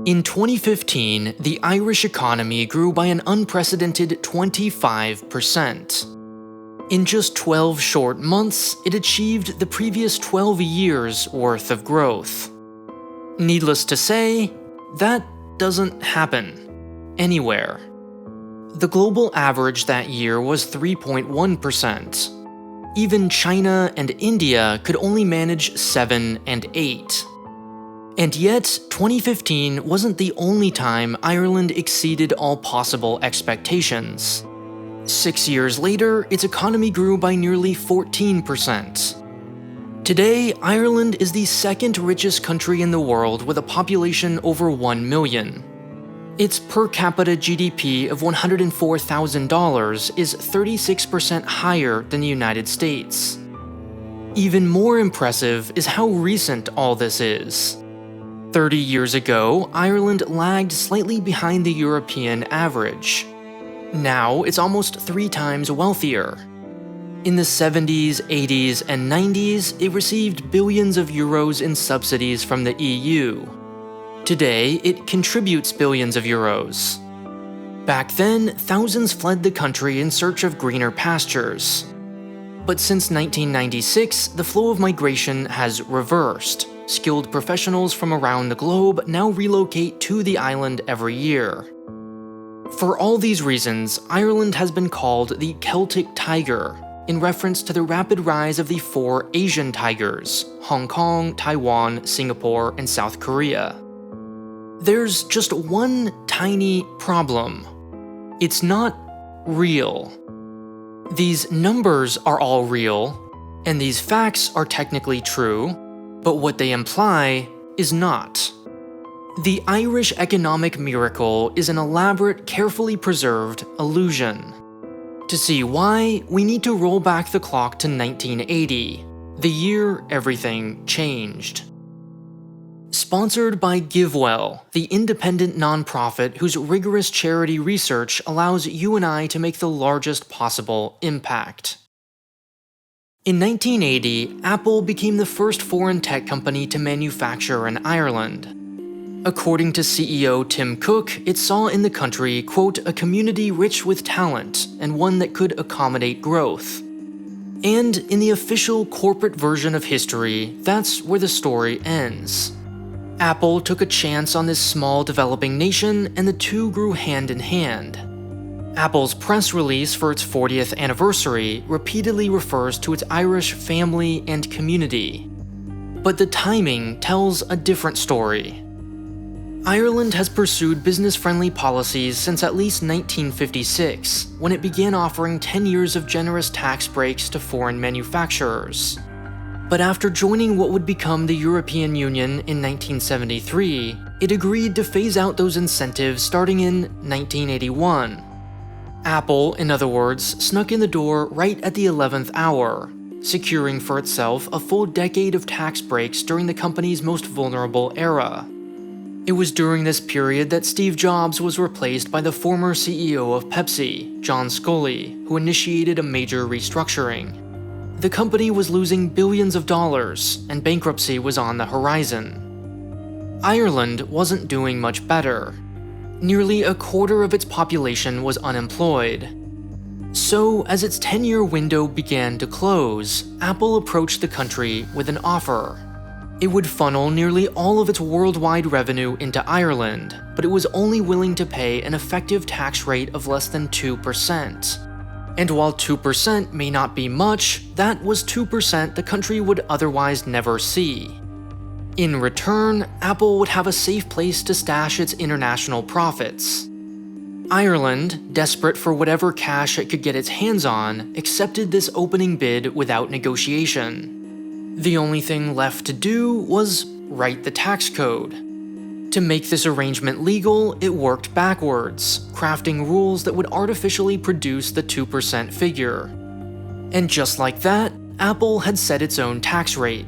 In 2015, the Irish economy grew by an unprecedented 25%. In just 12 short months, it achieved the previous 12 years' worth of growth. Needless to say, that doesn't happen anywhere. The global average that year was 3.1%. Even China and India could only manage 7 and 8. And yet, 2015 wasn't the only time Ireland exceeded all possible expectations. 6 years later, its economy grew by nearly 14%. Today, Ireland is the second richest country in the world with a population over 1 million. Its per capita GDP of $104,000 is 36% higher than the United States. Even more impressive is how recent all this is. 30 years ago, Ireland lagged slightly behind the European average. Now, it's almost 3 times wealthier. In the 70s, 80s, and 90s, it received billions of euros in subsidies from the EU. Today, it contributes billions of euros. Back then, thousands fled the country in search of greener pastures. But since 1996, the flow of migration has reversed. Skilled professionals from around the globe now relocate to the island every year. For all these reasons, Ireland has been called the Celtic Tiger, in reference to the rapid rise of the 4 Asian tigers: Hong Kong, Taiwan, Singapore, and South Korea. There's just one tiny problem. It's not real. These numbers are all real, and these facts are technically true, but what they imply is not. The Irish economic miracle is an elaborate, carefully preserved illusion. To see why, we need to roll back the clock to 1980, the year everything changed. Sponsored by GiveWell, the independent nonprofit whose rigorous charity research allows you and I to make the largest possible impact. In 1980, Apple became the first foreign tech company to manufacture in Ireland. According to CEO Tim Cook, it saw in the country, quote, a community rich with talent and one that could accommodate growth. And in the official corporate version of history, that's where the story ends. Apple took a chance on this small developing nation, and the two grew hand in hand. Apple's press release for its 40th anniversary repeatedly refers to its Irish family and community. But the timing tells a different story. Ireland has pursued business-friendly policies since at least 1956, when it began offering 10 years of generous tax breaks to foreign manufacturers. But after joining what would become the European Union in 1973, it agreed to phase out those incentives starting in 1981. Apple, in other words, snuck in the door right at the 11th hour, securing for itself a full decade of tax breaks during the company's most vulnerable era. It was during this period that Steve Jobs was replaced by the former CEO of Pepsi, John Scully, who initiated a major restructuring. The company was losing billions of dollars, and bankruptcy was on the horizon. Ireland wasn't doing much better. Nearly a quarter of its population was unemployed. So, as its 10-year window began to close, Apple approached the country with an offer. It would funnel nearly all of its worldwide revenue into Ireland, but it was only willing to pay an effective tax rate of less than 2%. And while 2% may not be much, that was 2% the country would otherwise never see. In return, Apple would have a safe place to stash its international profits. Ireland, desperate for whatever cash it could get its hands on, accepted this opening bid without negotiation. The only thing left to do was write the tax code. To make this arrangement legal, it worked backwards, crafting rules that would artificially produce the 2% figure. And just like that, Apple had set its own tax rate.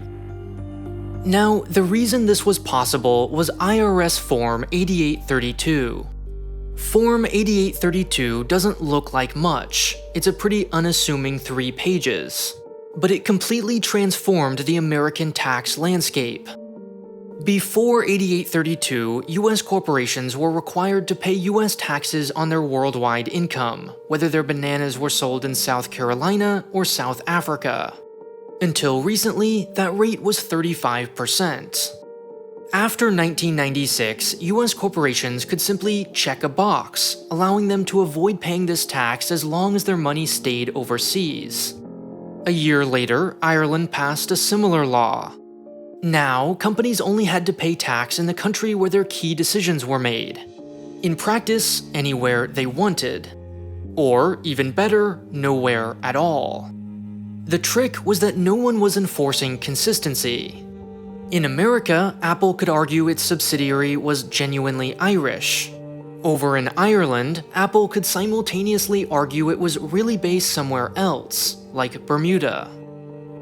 Now, the reason this was possible was IRS Form 8832. Form 8832 doesn't look like much. It's a pretty unassuming 3 pages. But it completely transformed the American tax landscape. Before 8832, US corporations were required to pay US taxes on their worldwide income, whether their bananas were sold in South Carolina or South Africa. Until recently, that rate was 35%. After 1996, US corporations could simply check a box, allowing them to avoid paying this tax as long as their money stayed overseas. A year later, Ireland passed a similar law. Now, companies only had to pay tax in the country where their key decisions were made. In practice, anywhere they wanted. Or, even better, nowhere at all. The trick was that no one was enforcing consistency. In America, Apple could argue its subsidiary was genuinely Irish. Over in Ireland, Apple could simultaneously argue it was really based somewhere else, like Bermuda.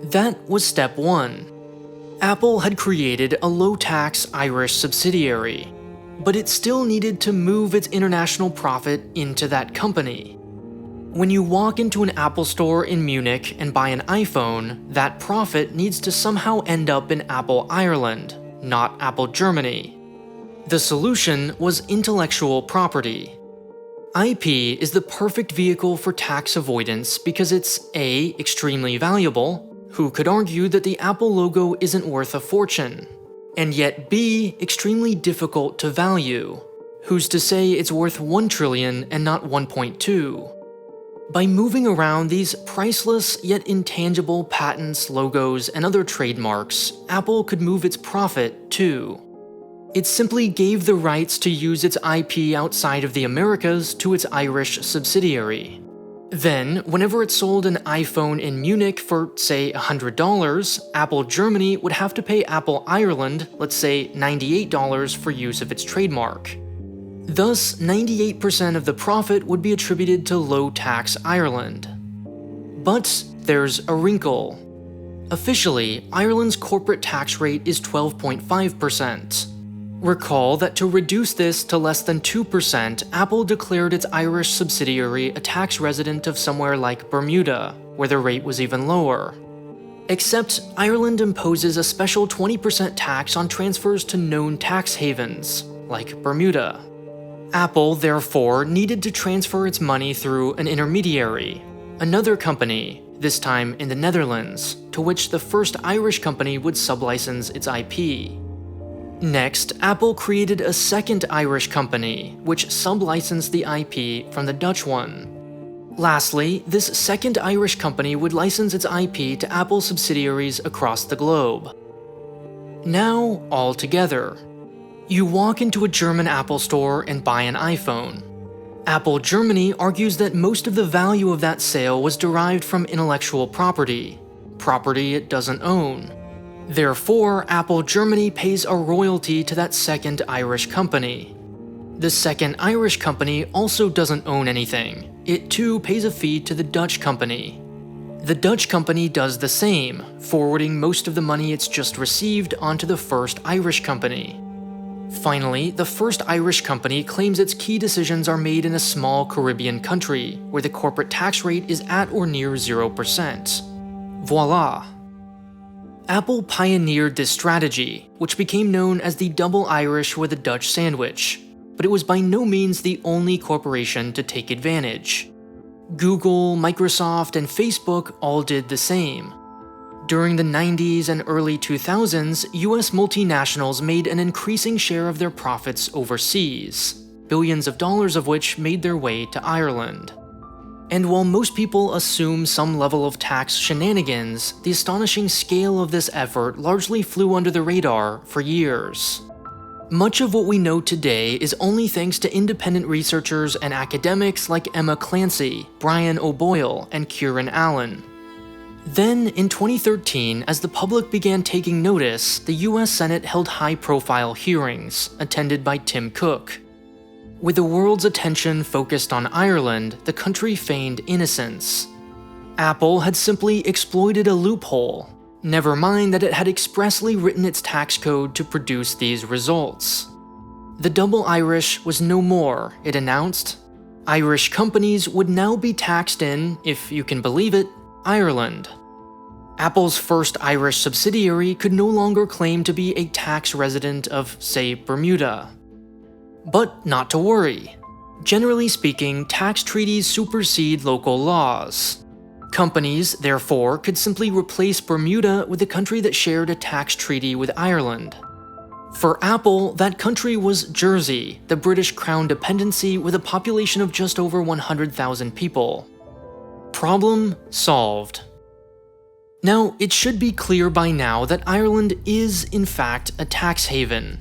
That was step one. Apple had created a low-tax Irish subsidiary, but it still needed to move its international profit into that company. When you walk into an Apple store in Munich and buy an iPhone, that profit needs to somehow end up in Apple Ireland, not Apple Germany. The solution was intellectual property. IP is the perfect vehicle for tax avoidance because it's A, extremely valuable. Who could argue that the Apple logo isn't worth a fortune? And yet B, extremely difficult to value. Who's to say it's worth 1 trillion and not 1.2? By moving around these priceless yet intangible patents, logos, and other trademarks, Apple could move its profit too. It simply gave the rights to use its IP outside of the Americas to its Irish subsidiary. Then, whenever it sold an iPhone in Munich for, say, $100, Apple Germany would have to pay Apple Ireland, let's say, $98 for use of its trademark. Thus, 98% of the profit would be attributed to low-tax Ireland. But there's a wrinkle. Officially, Ireland's corporate tax rate is 12.5%. Recall that to reduce this to less than 2%, Apple declared its Irish subsidiary a tax resident of somewhere like Bermuda, where the rate was even lower. Except Ireland imposes a special 20% tax on transfers to known tax havens, like Bermuda. Apple, therefore, needed to transfer its money through an intermediary, another company, this time in the Netherlands, to which the first Irish company would sublicense its IP. Next, Apple created a second Irish company, which sublicensed the IP from the Dutch one. Lastly, this second Irish company would license its IP to Apple subsidiaries across the globe. Now, all together. You walk into a German Apple store and buy an iPhone. Apple Germany argues that most of the value of that sale was derived from intellectual property it doesn't own. Therefore, Apple Germany pays a royalty to that second Irish company. The second Irish company also doesn't own anything. It too pays a fee to the Dutch company. The Dutch company does the same, forwarding most of the money it's just received onto the first Irish company. Finally, the first Irish company claims its key decisions are made in a small Caribbean country, where the corporate tax rate is at or near 0%. Voila! Apple pioneered this strategy, which became known as the double Irish with a Dutch sandwich, but it was by no means the only corporation to take advantage. Google, Microsoft, and Facebook all did the same. During the 90s and early 2000s, US multinationals made an increasing share of their profits overseas, billions of dollars of which made their way to Ireland. And while most people assume some level of tax shenanigans, the astonishing scale of this effort largely flew under the radar for years. Much of what we know today is only thanks to independent researchers and academics like Emma Clancy, Brian O'Boyle, and Kieran Allen. Then, in 2013, as the public began taking notice, the US Senate held high-profile hearings, attended by Tim Cook. With the world's attention focused on Ireland, the country feigned innocence. Apple had simply exploited a loophole, never mind that it had expressly written its tax code to produce these results. The double Irish was no more, it announced. Irish companies would now be taxed in, if you can believe it, Ireland. Apple's first Irish subsidiary could no longer claim to be a tax resident of, say, Bermuda. But not to worry. Generally speaking, tax treaties supersede local laws. Companies, therefore, could simply replace Bermuda with a country that shared a tax treaty with Ireland. For Apple, that country was Jersey, the British Crown dependency with a population of just over 100,000 people. Problem solved. Now, it should be clear by now that Ireland is, in fact, a tax haven.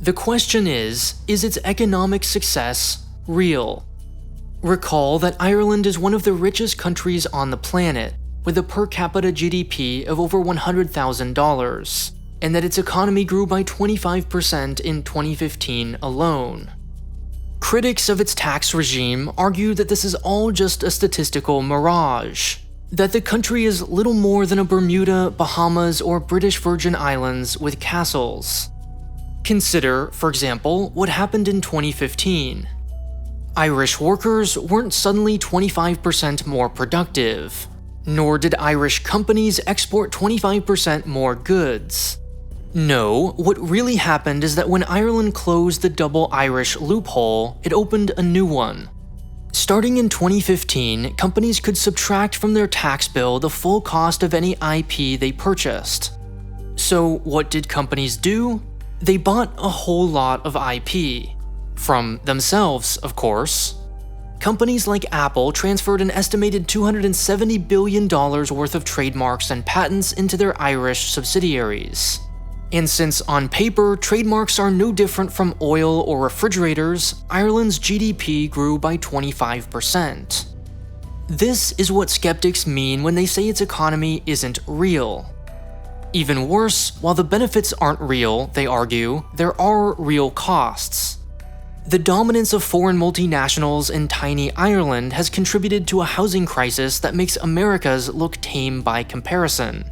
The question is its economic success real? Recall that Ireland is one of the richest countries on the planet, with a per capita GDP of over $100,000, and that its economy grew by 25% in 2015 alone. Critics of its tax regime argue that this is all just a statistical mirage, that the country is little more than a Bermuda, Bahamas, or British Virgin Islands with castles. Consider, for example, what happened in 2015. Irish workers weren't suddenly 25% more productive, nor did Irish companies export 25% more goods. No, what really happened is that when Ireland closed the double Irish loophole, it opened a new one. Starting in 2015, companies could subtract from their tax bill the full cost of any IP they purchased. So what did companies do? They bought a whole lot of IP. From themselves, of course. Companies like Apple transferred an estimated $270 billion worth of trademarks and patents into their Irish subsidiaries. And since on paper, trademarks are no different from oil or refrigerators, Ireland's GDP grew by 25%. This is what skeptics mean when they say its economy isn't real. Even worse, while the benefits aren't real, they argue, there are real costs. The dominance of foreign multinationals in tiny Ireland has contributed to a housing crisis that makes America's look tame by comparison.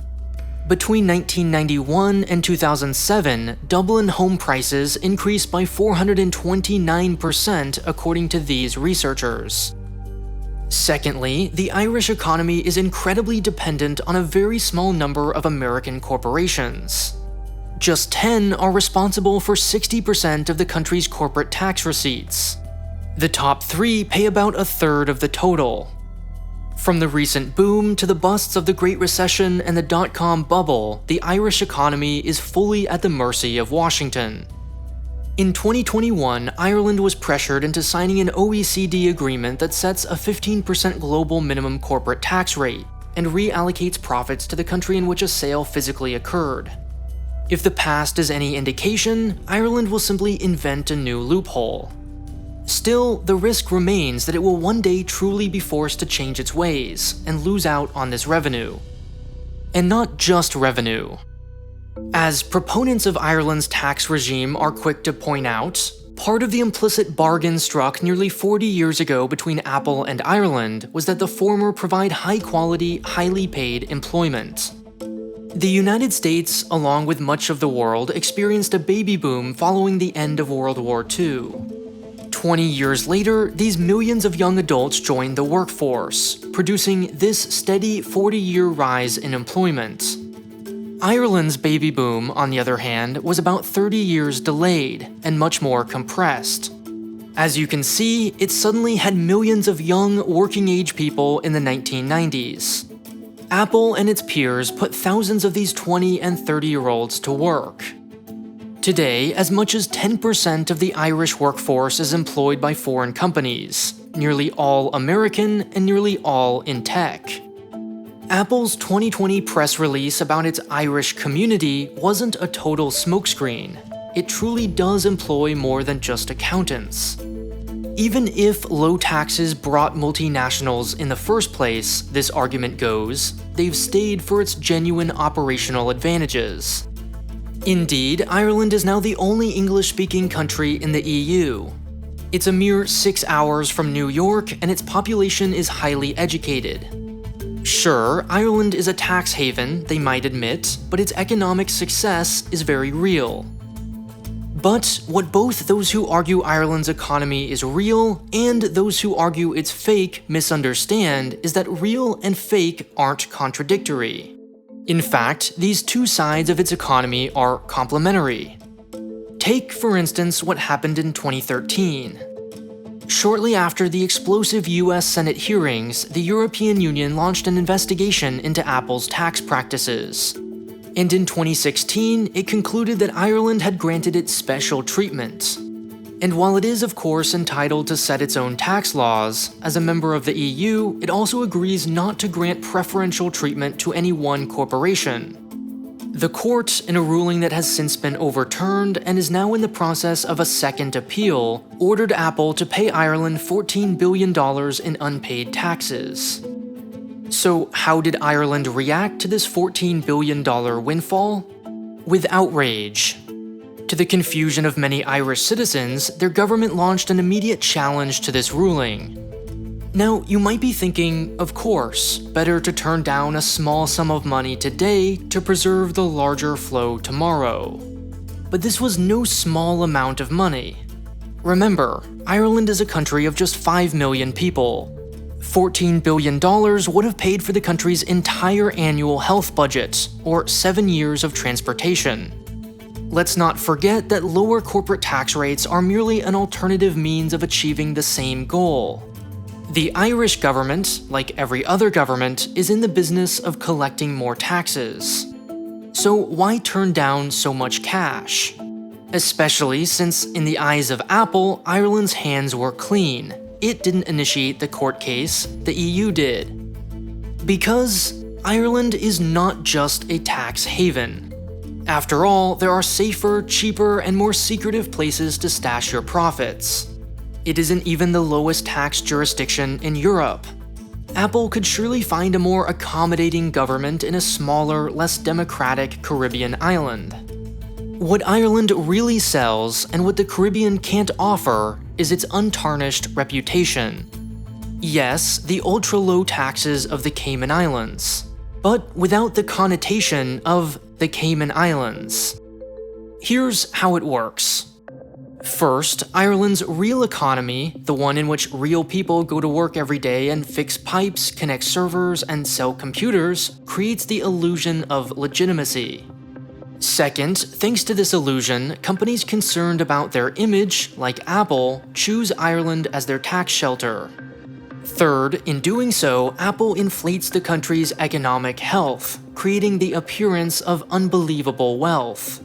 Between 1991 and 2007, Dublin home prices increased by 429% according to these researchers. Secondly, the Irish economy is incredibly dependent on a very small number of American corporations. Just 10 are responsible for 60% of the country's corporate tax receipts. The top 3 pay about a third of the total. From the recent boom to the busts of the Great Recession and the dot-com bubble, the Irish economy is fully at the mercy of Washington. In 2021, Ireland was pressured into signing an OECD agreement that sets a 15% global minimum corporate tax rate and reallocates profits to the country in which a sale physically occurred. If the past is any indication, Ireland will simply invent a new loophole. Still, the risk remains that it will one day truly be forced to change its ways and lose out on this revenue. And not just revenue. As proponents of Ireland's tax regime are quick to point out, part of the implicit bargain struck nearly 40 years ago between Apple and Ireland was that the former provide high-quality, highly paid employment. The United States, along with much of the world, experienced a baby boom following the end of World War II. 20 years later, these millions of young adults joined the workforce, producing this steady 40-year rise in employment. Ireland's baby boom, on the other hand, was about 30 years delayed and much more compressed. As you can see, it suddenly had millions of young, working-age people in the 1990s. Apple and its peers put thousands of these 20 and 30-year-olds to work. Today, as much as 10% of the Irish workforce is employed by foreign companies, nearly all American and nearly all in tech. Apple's 2020 press release about its Irish community wasn't a total smokescreen. It truly does employ more than just accountants. Even if low taxes brought multinationals in the first place, this argument goes, they've stayed for its genuine operational advantages. Indeed, Ireland is now the only English-speaking country in the EU. It's a mere 6 hours from New York, and its population is highly educated. Sure, Ireland is a tax haven, they might admit, but its economic success is very real. But what both those who argue Ireland's economy is real and those who argue it's fake misunderstand is that real and fake aren't contradictory. In fact, these two sides of its economy are complementary. Take, for instance, what happened in 2013. Shortly after the explosive US Senate hearings, the European Union launched an investigation into Apple's tax practices. And in 2016, it concluded that Ireland had granted it special treatment. And while it is of course entitled to set its own tax laws, as a member of the EU, it also agrees not to grant preferential treatment to any one corporation. The court, in a ruling that has since been overturned and is now in the process of a second appeal, ordered Apple to pay Ireland $14 billion in unpaid taxes. So how did Ireland react to this $14 billion windfall? With outrage. To the confusion of many Irish citizens, their government launched an immediate challenge to this ruling. Now, you might be thinking, of course, better to turn down a small sum of money today to preserve the larger flow tomorrow. But this was no small amount of money. Remember, Ireland is a country of just 5 million people. $14 billion would have paid for the country's entire annual health budget, or 7 years of transportation. Let's not forget that lower corporate tax rates are merely an alternative means of achieving the same goal. The Irish government, like every other government, is in the business of collecting more taxes. So why turn down so much cash? Especially since, in the eyes of Apple, Ireland's hands were clean. It didn't initiate the court case, the EU did. Because Ireland is not just a tax haven. After all, there are safer, cheaper, and more secretive places to stash your profits. It isn't even the lowest tax jurisdiction in Europe. Apple could surely find a more accommodating government in a smaller, less democratic Caribbean island. What Ireland really sells, and what the Caribbean can't offer, is its untarnished reputation. Yes, the ultra-low taxes of the Cayman Islands, but without the connotation of the Cayman Islands. Here's how it works. First, Ireland's real economy, the one in which real people go to work every day and fix pipes, connect servers, and sell computers, creates the illusion of legitimacy. Second, thanks to this illusion, companies concerned about their image, like Apple, choose Ireland as their tax shelter. Third, in doing so, Apple inflates the country's economic health, creating the appearance of unbelievable wealth.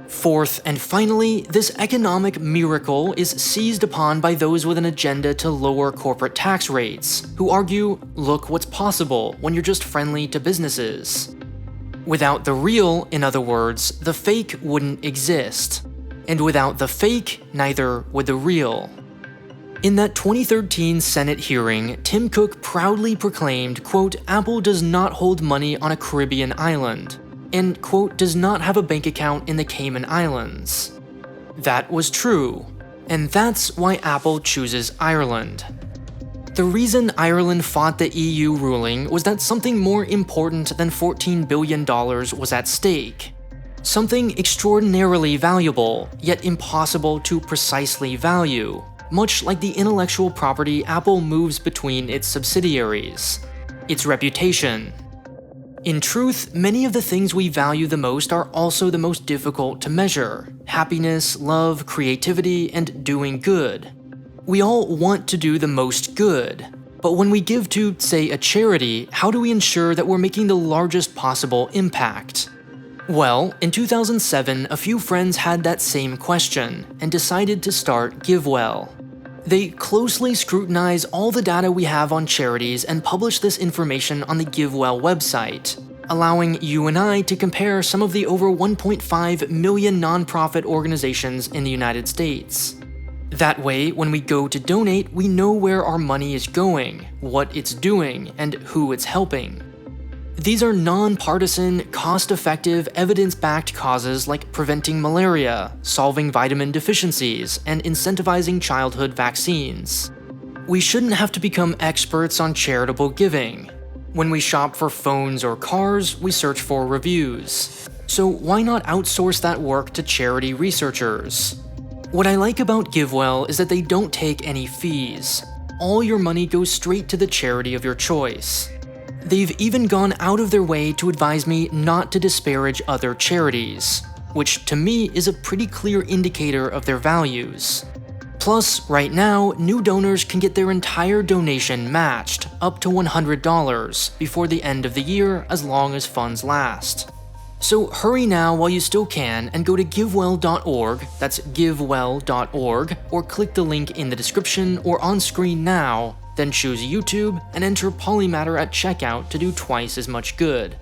Fourth, and finally, this economic miracle is seized upon by those with an agenda to lower corporate tax rates, who argue, look what's possible when you're just friendly to businesses. Without the real, in other words, the fake wouldn't exist. And without the fake, neither would the real. In that 2013 Senate hearing, Tim Cook proudly proclaimed, quote, Apple does not hold money on a Caribbean island, and, quote, does not have a bank account in the Cayman Islands. That was true, and that's why Apple chooses Ireland. The reason Ireland fought the EU ruling was that something more important than $14 billion was at stake. Something extraordinarily valuable, yet impossible to precisely value, much like the intellectual property Apple moves between its subsidiaries: its reputation. In truth, many of the things we value the most are also the most difficult to measure: happiness, love, creativity, and doing good. We all want to do the most good, but when we give to, say, a charity, how do we ensure that we're making the largest possible impact? Well, in 2007, a few friends had that same question and decided to start GiveWell. They closely scrutinize all the data we have on charities and publish this information on the GiveWell website, allowing you and I to compare some of the over 1.5 million nonprofit organizations in the United States. That way, when we go to donate, we know where our money is going, what it's doing, and who it's helping. These are non-partisan, cost-effective, evidence-backed causes like preventing malaria, solving vitamin deficiencies, and incentivizing childhood vaccines. We shouldn't have to become experts on charitable giving. When we shop for phones or cars, we search for reviews. So why not outsource that work to charity researchers? What I like about GiveWell is that they don't take any fees. All your money goes straight to the charity of your choice. They've even gone out of their way to advise me not to disparage other charities, which to me is a pretty clear indicator of their values. Plus, right now, new donors can get their entire donation matched, up to $100, before the end of the year as long as funds last. So hurry now while you still can and go to givewell.org, that's givewell.org, or click the link in the description or on screen now, then choose YouTube and enter Polymatter at checkout to do twice as much good.